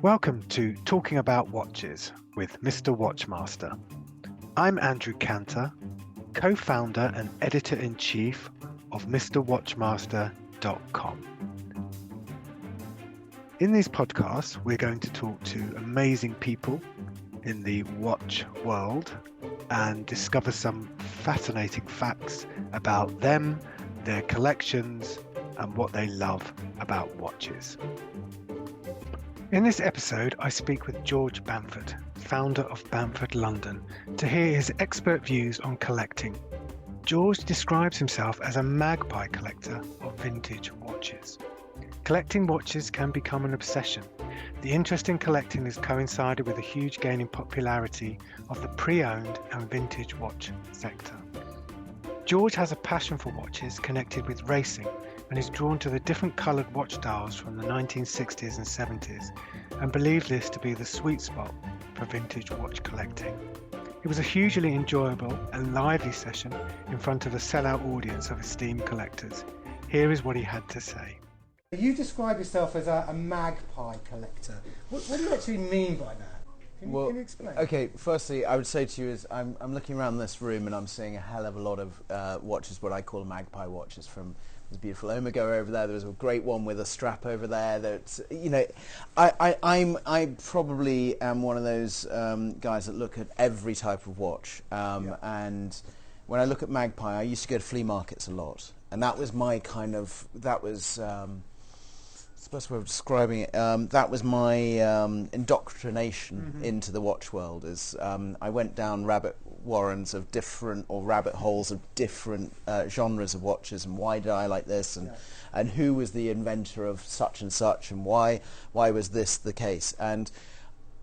Welcome to Talking About Watches with MrWatchMaster. I'm Andrew Cantor, co-founder and editor-in-chief of MrWatchMaster.com. In these podcasts, we're going to talk to amazing people in the watch world and discover some fascinating facts about them, their collections, and what they love about watches. In this episode, I speak with George Bamford, founder of Bamford London, to hear his expert views on collecting. George describes himself as a magpie collector of vintage watches. Collecting watches can become an obsession. The interest in collecting has coincided with a huge gain in popularity of the pre-owned and vintage watch sector. George has a passion for watches connected with racing and is drawn to the different coloured watch dials from the 1960s and 70s and believes this to be the sweet spot for vintage watch collecting. It was a hugely enjoyable and lively session in front of a sellout audience of esteemed collectors. Here is what he had to say. You describe yourself as a magpie collector. What do you actually mean by that? Can you explain? Okay, firstly, I would say to you is I'm looking around this room and I'm seeing a hell of a lot of watches, what I call magpie watches. From there's a beautiful Omega over there. There's a great one with a strap over there. That's, you know, I probably am one of those guys that look at every type of watch. And when I look at Magpie, I used to go to flea markets a lot, and that was my kind of the best way of describing it. That was my indoctrination into the watch world. Is I went down rabbit warrens of different, or rabbit holes of different genres of watches, and why did I like this, and who was the inventor of such and such, and why was this the case? And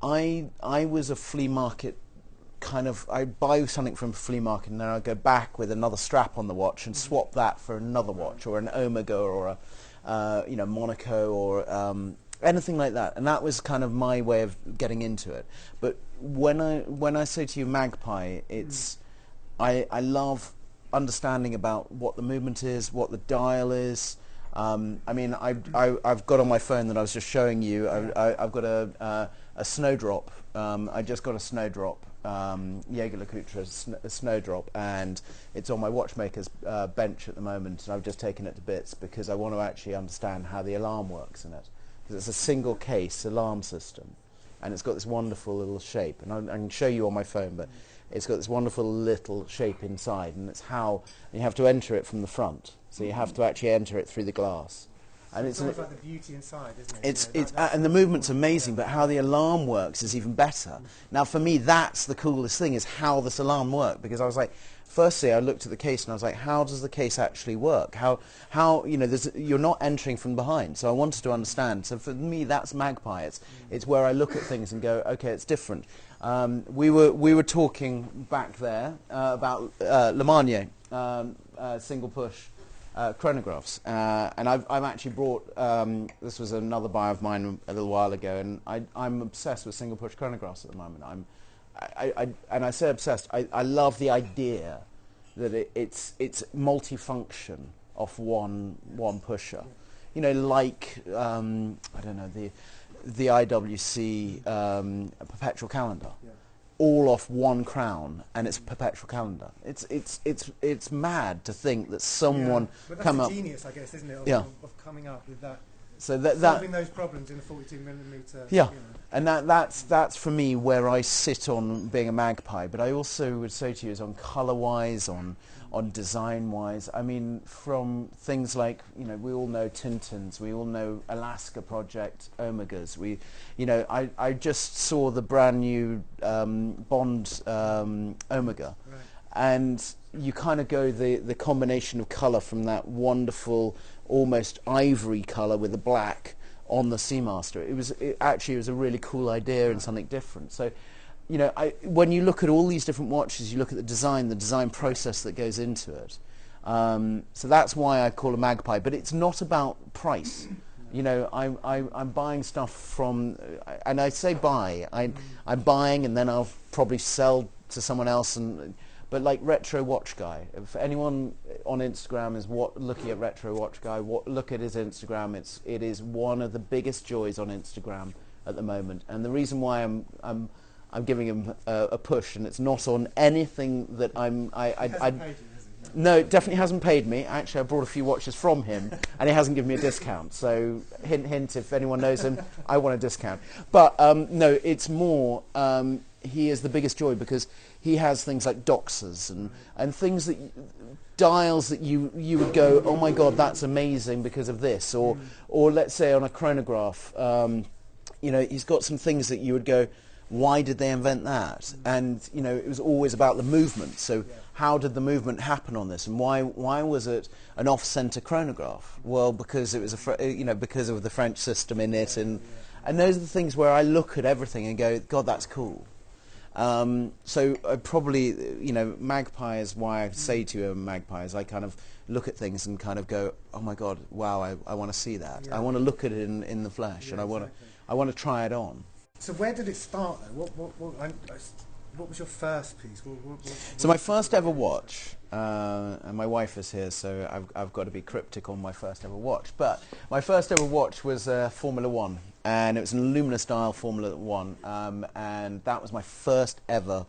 I was a flea market kind of. I buy something from a flea market, and then I go back with another strap on the watch and swap that for another watch, or an Omega, or a Monaco, or anything like that. And that was kind of my way of getting into it. But when I say to you Magpie, it's I love understanding about what the movement is, what the dial is. I mean, I've got on my phone that I was just showing you. I've got a snowdrop. I just got a snowdrop. Jaeger LeCoultre snowdrop, and it's on my watchmaker's bench at the moment, and I've just taken it to bits because I want to actually understand how the alarm works in it, because it's a single case alarm system, and it's got this wonderful little shape, and I can show you on my phone, but it's got this wonderful little shape inside, and it's how you have to enter it from the front, so you have to actually enter it through the glass. And it's almost like the beauty inside, isn't it? And the movement's amazing, but how the alarm works is even better. Now, for me, that's the coolest thing, is how this alarm works, because I was like, firstly, I looked at the case and I was like, how does the case actually work? How you know, you're not entering from behind, so I wanted to understand. So for me, that's Magpie. It's where I look at things and go, okay, it's different. We were talking back there about Le Marnier single push chronographs, and I've actually brought, this was another buy of mine a little while ago, and I'm obsessed with single push chronographs at the moment. And I say obsessed, I love the idea that it's multifunction off one pusher. You know, like, I don't know, the IWC perpetual calendar. All off one crown, and it's a perpetual calendar. It's mad to think that someone but come that's up. Genius, I guess, isn't it? Of coming up with that. So solving those problems in a 42mm. Yeah, and that's for me where I sit on being a magpie. But I also would say to you is on colour-wise, on design-wise. I mean, from things like, you know, we all know Tintins, we all know Alaska Project Omegas. I just saw the brand new Bond Omega, and you kind of go the combination of colour from that wonderful, almost ivory colour with the black on the Seamaster. It was a really cool idea and something different. So, you know, when you look at all these different watches, you look at the design process that goes into it. So that's why I call a Magpie. But it's not about price. You know, I'm buying stuff from, and I say buy. I'm buying, and then I'll probably sell to someone else. But like Retro Watch Guy, if anyone on Instagram is looking at Retro Watch Guy, look at his Instagram. It is one of the biggest joys on Instagram at the moment. And the reason why I'm giving him a push, and it's not on anything that no, it definitely hasn't paid me. Actually, I brought a few watches from him, and he hasn't given me a discount. So, hint, hint, if anyone knows him, I want a discount. But no, it's more, he is the biggest joy because he has things like doxers and things that, dials that you would go, oh my God, that's amazing because of this. Or let's say on a chronograph, he's got some things that you would go, why did they invent that? And, it was always about the movement. So how did the movement happen on this? And why was it an off-center chronograph? Well, because it was because of the French system in it. And those are the things where I look at everything and go, God, that's cool. So I probably, Magpie is why I say to you Magpie, is I kind of look at things and kind of go, oh my God, wow, I want to see that. I want to look at it in the flesh, and I want to try it on. So where did it start though? What was your first piece? So my first ever watch, and my wife is here, so I've got to be cryptic on my first ever watch. But my first ever watch was Formula One, and it was an luminous dial Formula One, and that was my first ever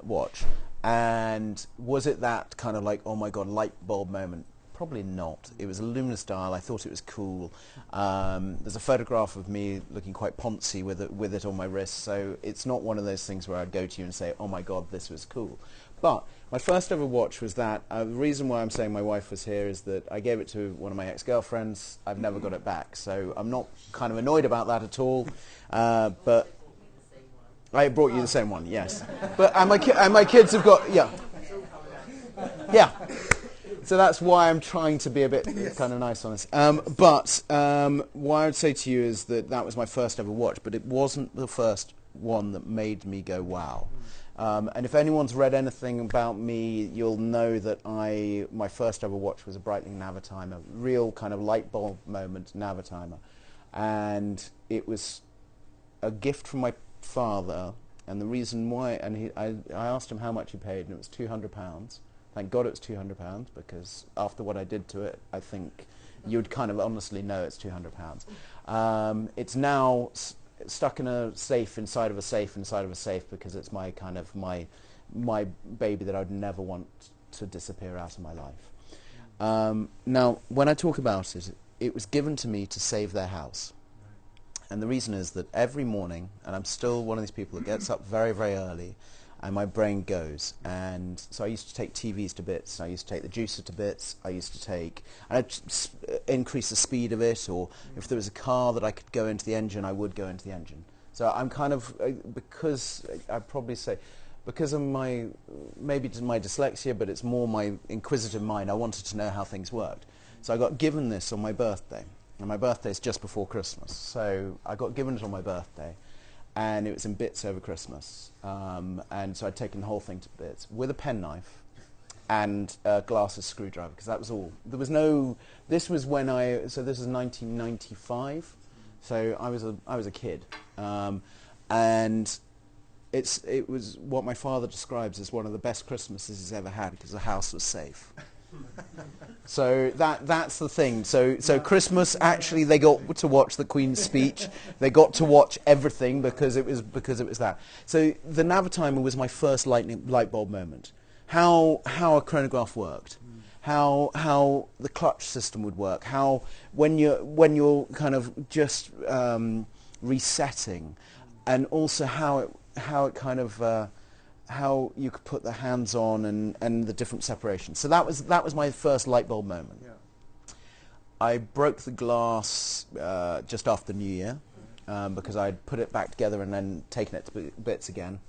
watch. And was it that kind of like, oh my God, light bulb moment? Probably not. It was a luminous dial. I thought it was cool. There's a photograph of me looking quite poncy with it on my wrist, so it's not one of those things where I'd go to you and say, oh my God, this was cool. But my first ever watch was that. The reason why I'm saying my wife was here is that I gave it to one of my ex-girlfriends. I've never got it back, so I'm not kind of annoyed about that at all. But I brought you the same one, yes. But and my kids have got, yeah. So that's why I'm trying to be a bit kind of nice on this. But what I would say to you is that was my first ever watch, but it wasn't the first one that made me go, wow. And if anyone's read anything about me, you'll know that my first ever watch was a Breitling Navitimer, real kind of light bulb moment Navitimer. And it was a gift from my father, and the reason why, and I asked him how much he paid, and it was £200. Thank God it was £200, because after what I did to it, I think you'd kind of honestly know it's £200. It's now stuck in a safe inside of a safe inside of a safe, because it's my kind of my baby that I'd never want to disappear out of my life. Now, when I talk about it, it was given to me to save their house. And the reason is that every morning, and I'm still one of these people that gets up very, very early, and my brain goes. And so I used to take TVs to bits, I used to take the juicer to bits, I used to take, and I'd increase the speed of it, or if there was a car that I could go into the engine, I would go into the engine. So I'm kind of, because I'd probably say, because of maybe my dyslexia, but it's more my inquisitive mind, I wanted to know how things worked. So I got given this on my birthday, and my birthday is just before Christmas, so I got given it on my birthday, and it was in bits over Christmas, and so I'd taken the whole thing to bits with a penknife and a glasses screwdriver, because that was all. There was no, this was when so this is 1995, so I was a kid, and it was what my father describes as one of the best Christmases he's ever had, because the house was safe. So that's the thing. So Christmas, actually, they got to watch the Queen's speech. They got to watch everything because it was that. So the Navitimer was my first light bulb moment. How a chronograph worked, how the clutch system would work, how when you're kind of just resetting, and also how it kind of how you could put the hands on and the different separations. So that was my first light bulb moment. Yeah. I broke the glass just after New Year, because I'd put it back together and then taken it to bits again.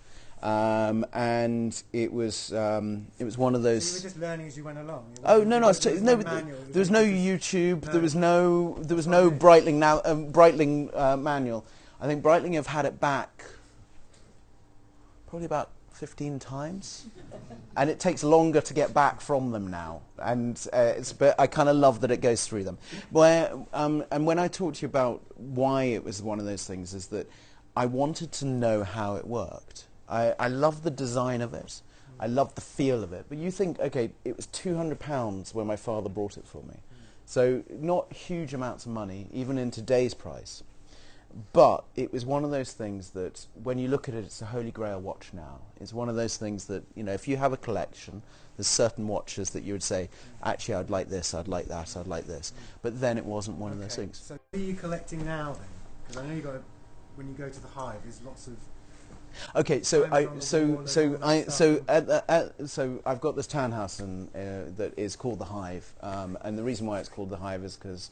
And it was one of those. So you were just learning as you went along. Oh no! There was no YouTube. No. There was no Breitling manual. I think Breitling have had it back probably about 15 times, and it takes longer to get back from them now, and but I kind of love that it goes through them. And when I talk to you about why it was one of those things, is that I wanted to know how it worked. I love the design of it, I love the feel of it, but you think, okay, it was £200 when my father bought it for me, so not huge amounts of money, even in today's price. But it was one of those things that, when you look at it, it's a holy grail watch now. It's one of those things that, you know, if you have a collection, there's certain watches that you would say, actually, I'd like this, I'd like that, I'd like this. But then it wasn't one of those things. So what are you collecting now then? Because I know you got, when you go to the Hive, there's lots of... Okay, so I've got this townhouse that is called the Hive, and the reason why it's called the Hive is because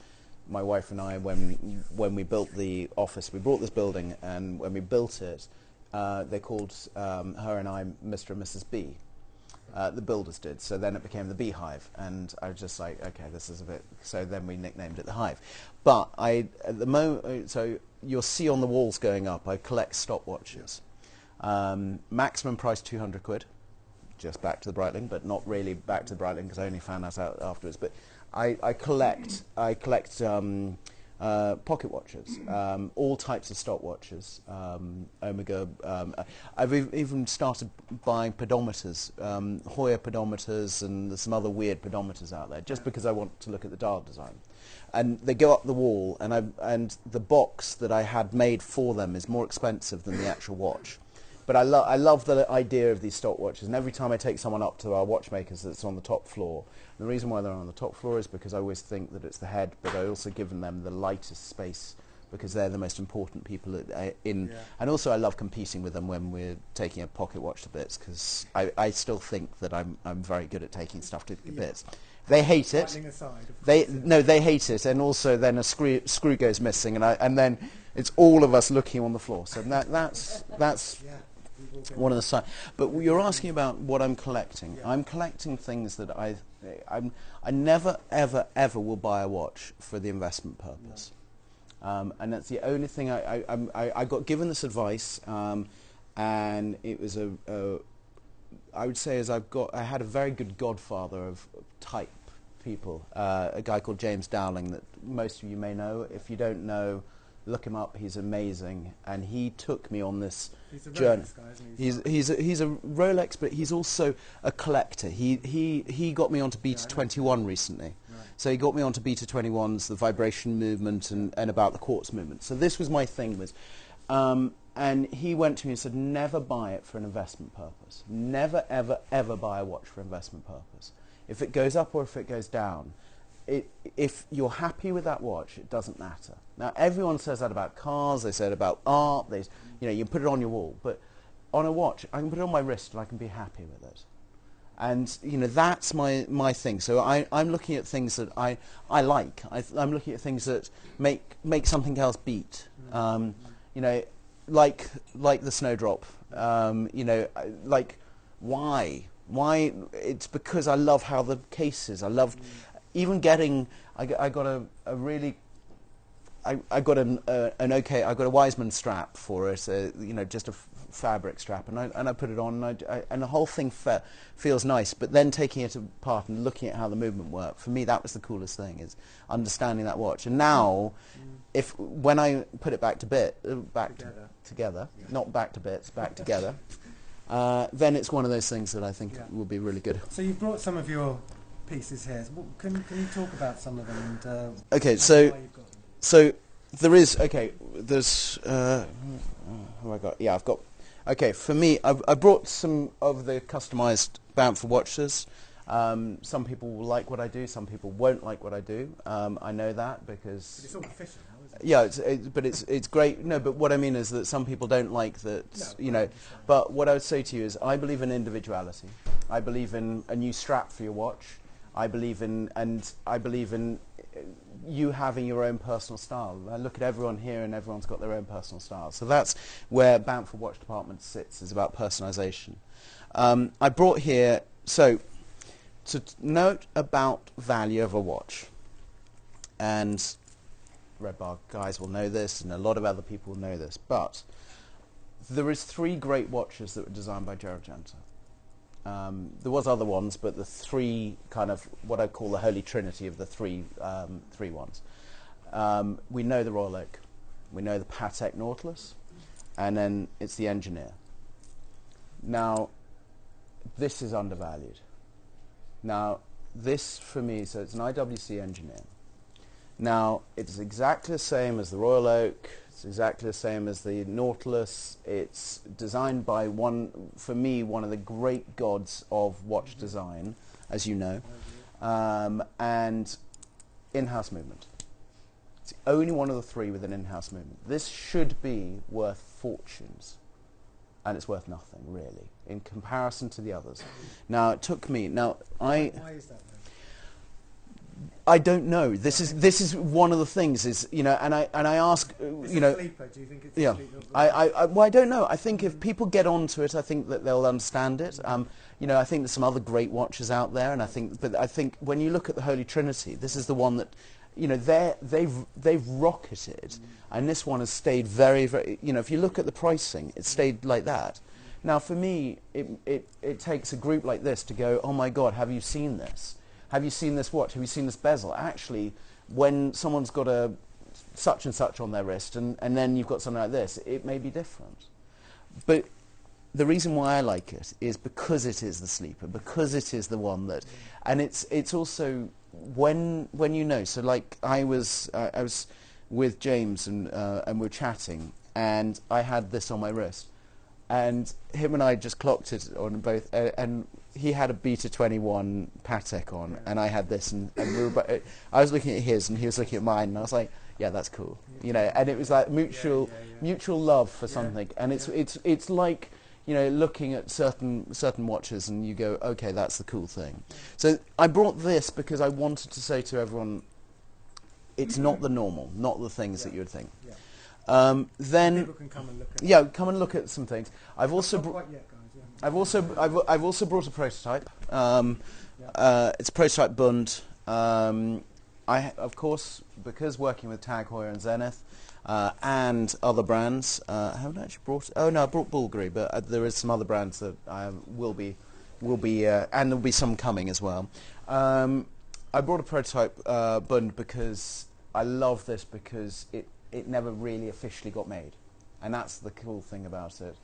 my wife and I, when we built the office, we bought this building, and when we built it, they called her and I Mr. and Mrs. B. The builders did. So then it became the Beehive, and I was just like, okay, this is a bit. So then we nicknamed it the Hive. But at the moment, so you'll see on the walls going up, I collect stopwatches. Maximum price £200, just back to the Breitling, but not really back to the Breitling because I only found that out afterwards. But I collect pocket watches, all types of stopwatches, Omega. I've even started buying pedometers, Hoyer pedometers, and there's some other weird pedometers out there, just because I want to look at the dial design. And they go up the wall, and the box that I had made for them is more expensive than the actual watch. But I love the idea of these stopwatches, and every time I take someone up to our watchmakers that's on the top floor, the reason why they're on the top floor is because I always think that it's the head, but I also give them the lightest space because they're the most important people in. And also I love competing with them when we're taking a pocket watch to bits, because I still think that I'm very good at taking stuff to bits. They hate it. They hate it, and also then a screw goes missing, and then it's all of us looking on the floor. So that's one of the sides. But you're asking about what I'm collecting. Yeah. I'm collecting things that I never ever will buy a watch for the investment purpose. No. And that's the only thing I got given this advice, and it was I would say I had a very good godfather of type people, a guy called James Dowling that most of you may know. If you don't know, look him up. He's amazing, and he took me on this journey. Rolex guy, isn't he? He's a Rolex, but he's also a collector. He got me onto Beta 21 recently. Right. So he got me onto Beta 21s, the vibration movement, and about the quartz movement. So this was my thing and he went to me and said, never buy it for an investment purpose. Never ever buy a watch for investment purpose. If it goes up or if it goes down, if you're happy with that watch, it doesn't matter. Now, everyone says that about cars, they say it about art, you put it on your wall, but on a watch, I can put it on my wrist and I can be happy with it. And, that's my thing. So I'm looking at things that I like. I'm looking at things that make something else beat. Like the Snowdrop. Why? Why? It's because I love how the case is. I loved even getting. I got a really. I got a Wiseman strap for it. Just a fabric strap, and I put it on, and the whole thing feels nice. But then taking it apart and looking at how the movement worked, for me that was the coolest thing, is understanding that watch. And now, when I put it back together, not back to bits, back together. Then it's one of those things that I think will be really good. So you've brought some of your pieces here. Can you talk about some of them? And, okay, so there is. Okay, there's. Oh my God! Yeah, I've got. Okay, for me, I brought some of the customised Bamford watches. Some people will like what I do. Some people won't like what I do. I know that because. But it's all efficient. Yeah, but it's great. No, but what I mean is that some people don't like that, But what I would say to you is I believe in individuality. I believe in a new strap for your watch. I believe in you having your own personal style. I look at everyone here and everyone's got their own personal style. So that's where Bamford Watch Department sits, is about personalisation. I brought here, so to note about value of a watch, and Red Bar guys will know this, and a lot of other people will know this, but there is 3 great watches that were designed by Gerald Genter. There was other ones, but the 3 kind of what I call the holy trinity of the three ones. We know the Royal Oak, we know the Patek Nautilus, and then it's the Engineer. Now, this is undervalued. Now, this for me, so it's an IWC Engineer. Now, it's exactly the same as the Royal Oak. It's exactly the same as the Nautilus. It's designed by for me, one of the great gods of watch design, as you know, and in-house movement. It's the only one of the three with an in-house movement. This should be worth fortunes, and it's worth nothing, really, in comparison to the others. Now, it took me... Why is that, then? I don't know. This is one of the things is, you know, and I ask, It's you a know, sleeper. Do you think it's yeah. a sleeper? Well, I don't know. I think if people get onto it, I think that they'll understand it. You know, I think there's some other great watches out there, and I think when you look at the Holy Trinity, this is the one that, you know, they've rocketed, and this one has stayed very, very. You know, if you look at the pricing, it stayed like that. Now, for me, it takes a group like this to go, oh my God, have you seen this? Have you seen this watch? Have you seen this bezel? Actually, when someone's got a such and such on their wrist, and then you've got something like this, it may be different. But the reason why I like it is because it is the sleeper, because it is the one that, and it's also when you know. So like I was with James and we're chatting, and I had this on my wrist, and him and I just clocked it on both, and he had a Beta 21 Patek on, and I had this, and we were I was looking at his, and he was looking at mine, and I was like, yeah, that's cool, you know. And it was like mutual love for something, and it's like, you know, looking at certain watches, and you go, okay, that's the cool thing. So I brought this because I wanted to say to everyone, it's not the normal, not the things that you would think. Then people can come and look at yeah, come and look at some things. I've also Not quite yet, guys. I've also brought a prototype. It's a prototype Bund. Of course, because working with Tag Heuer and Zenith and other brands, I haven't actually brought. Oh no, I brought Bulgari, but there is some other brands that I will be, and there'll be some coming as well. I brought a prototype Bund because I love this because it never really officially got made, and that's the cool thing about it.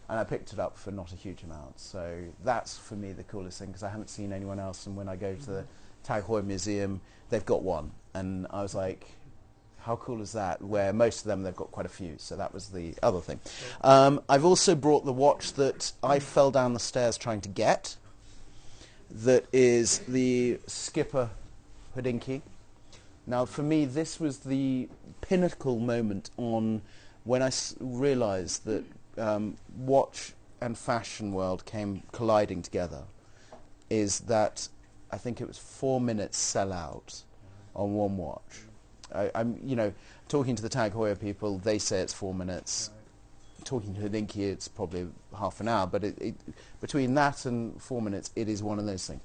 And I picked it up for not a huge amount, so that's for me the coolest thing, because I haven't seen anyone else, and when I go to the Tag Heuer Museum, they've got one, and I was like, how cool is that? Where most of them, they've got quite a few, so that was the other thing. I've also brought the watch that I fell down the stairs trying to get, that is the Skipper Hodinkee. Now, for me, this was the pinnacle moment on when I realised that watch and fashion world came colliding together. Is that I think it was 4 minutes sell out on one watch. I'm, you know, talking to the Tag Heuer people, they say it's 4 minutes. Right. Talking to Hodinkee, it's probably half an hour. But between that and 4 minutes, it is one of those things.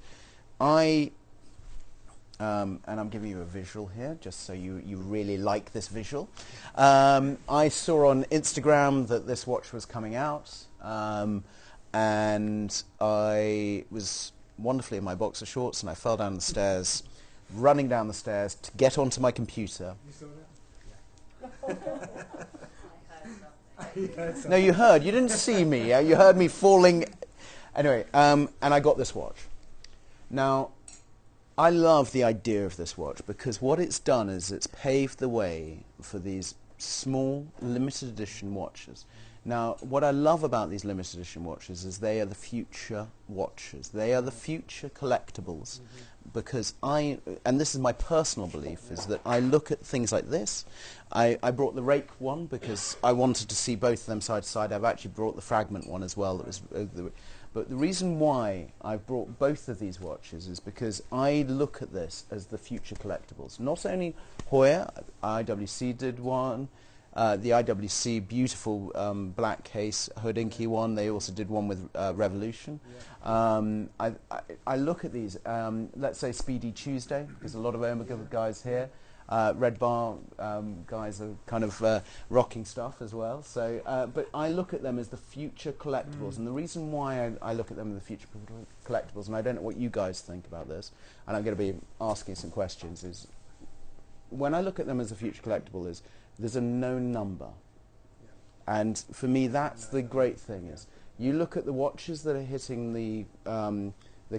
And I'm giving you a visual here, just so you really like this visual. I saw on Instagram that this watch was coming out, and I was wonderfully in my boxer shorts, and I fell down the stairs, running down the stairs to get onto my computer. You saw that? Yeah. No, you heard. You didn't see me. You heard me falling. Anyway, and I got this watch. Now, I love the idea of this watch because what it's done is it's paved the way for these small, limited edition watches. Now, what I love about these limited edition watches is they are the future watches. They are the future collectibles because and this is my personal belief, is that I look at things like this. I brought the Rake one because I wanted to see both of them side to side. I've actually brought the Fragment one as well. That was but the reason why I've brought both of these watches is because I look at this as the future collectibles. Not only Heuer, IWC did one, the IWC beautiful black case Hodinkee one. They also did one with Revolution. I look at these, let's say Speedy Tuesday, because a lot of Omega guys here. Red Bar guys are kind of rocking stuff as well. So, but I look at them as the future collectibles, and the reason why I look at them as the future collectibles, and I don't know what you guys think about this, and I'm going to be asking some questions, is when I look at them as a future collectible, is there's a known number, and for me that's the great thing. Is you look at the watches that are hitting the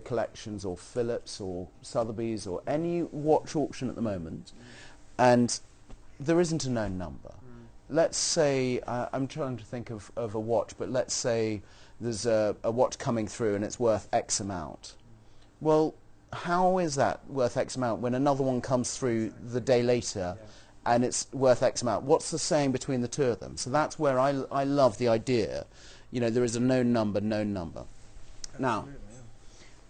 collections, or Phillips or Sotheby's or any watch auction at the moment, and there isn't a known number. Let's say, I'm trying to think of a watch, but let's say there's a watch coming through and it's worth X amount. Well, how is that worth X amount when another one comes through the day later and it's worth X amount? What's the saying between the two of them? So that's where I love the idea. You know, there is a known number, known number. Now,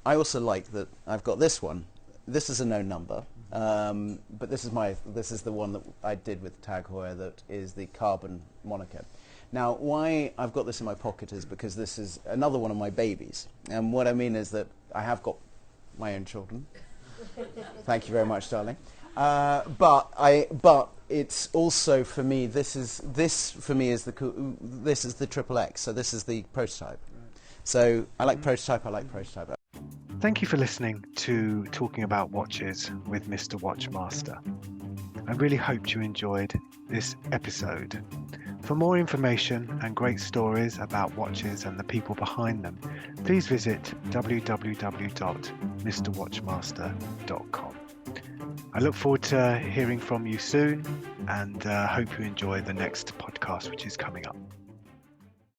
I also like that I've got this one. This is a known number, but this is the one that I did with Tag Heuer, that is the carbon moniker. Now, why I've got this in my pocket is because this is another one of my babies. And what I mean is that I have got my own children. Thank you very much, darling. But it's also, for me, this is the XXX. So this is the prototype. So I like prototype. Thank you for listening to Talking About Watches with Mr. Watchmaster. I really hope you enjoyed this episode. For more information and great stories about watches and the people behind them, please visit www.mrwatchmaster.com. I look forward to hearing from you soon, and hope you enjoy the next podcast which is coming up.